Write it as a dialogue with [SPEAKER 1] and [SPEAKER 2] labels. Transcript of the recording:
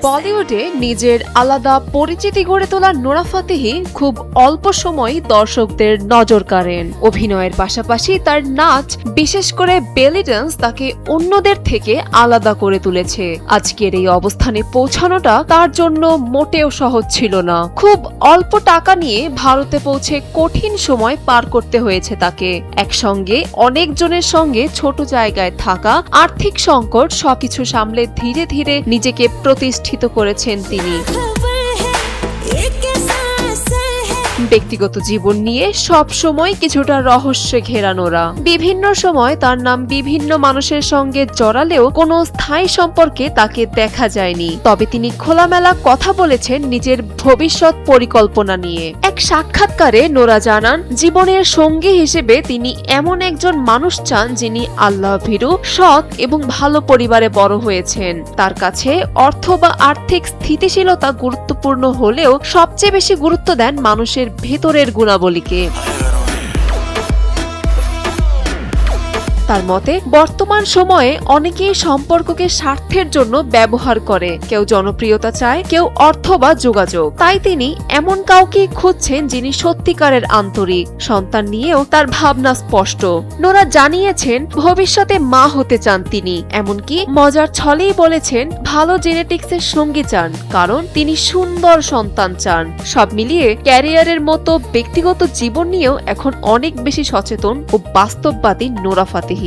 [SPEAKER 1] বলিউডে নিজের আলাদা পরিচিতি গড়ে তোলা নোরা ফাতেহি খুব অল্প সময় দর্শকদের নজর কাড়েন। অভিনয়ের পাশাপাশি তার নাচ, বিশেষ করে বেলি ডান্স, তাকে অন্যদের থেকে আলাদা করে তুলেছে। আজকের এই অবস্থানে পৌঁছানোটা তার জন্য মোটেও সহজ ছিল না। খুব অল্প টাকা নিয়ে ভারতে পৌঁছে কঠিন সময় পার করতে হয়েছে তাকে। একসঙ্গে অনেকজনের সঙ্গে ছোট জায়গায় থাকা, আর্থিক সংকট সবকিছু সামলে ধীরে ধীরে নিজেকে প্রতিষ্ঠিত করেছেন তিনি। ব্যক্তিগত জীবন নিয়ে সব সময় কিছুটা রহস্যে ঘেরা নোরা। বিভিন্ন সময় তার নাম বিভিন্ন মানুষের সঙ্গে জড়ালেও কোনো স্থায়ী সম্পর্কে তাকে দেখা যায়নি। তবে তিনি খোলামেলা কথা বলেছেন নিজের ভবিষ্যৎ পরিকল্পনা নিয়ে। এক সাক্ষাৎকারে নোরা জানান, জীবনের সঙ্গী হিসেবে তিনি এমন একজন মানুষ চান যিনি আল্লাহ ভীরু, সৎ এবং ভালো পরিবারে বড় হয়েছেন। তার কাছে অর্থ বা আর্থিক স্থিতিশীলতা গুরুত্বপূর্ণ হলেও সবচেয়ে বেশি গুরুত্ব দেন মানুষের ভেতরের গুণাবলীকে। তার মতে, বর্তমান সময়ে অনেকেই সম্পর্ককে স্বার্থের জন্য ব্যবহার করে। কেউ জনপ্রিয়তা চায়, কেউ অর্থ বা যোগাযোগ। তাই তিনি এমন কাউকে খুঁজছেন যিনি সত্যিকারের আন্তরিক। সন্তান নিয়েও তার ভাবনা স্পষ্ট। নোরা জানিয়েছেন ভবিষ্যতে মা হতে চান তিনি। এমনকি মজার ছলেই বলেছেন ভালো জেনেটিক্সের সঙ্গী চান, কারণ তিনি সুন্দর সন্তান চান। সব মিলিয়ে ক্যারিয়ারের মতো ব্যক্তিগত জীবন নিয়েও এখন অনেক বেশি সচেতন ও বাস্তববাদী নোরা ফাতেহি।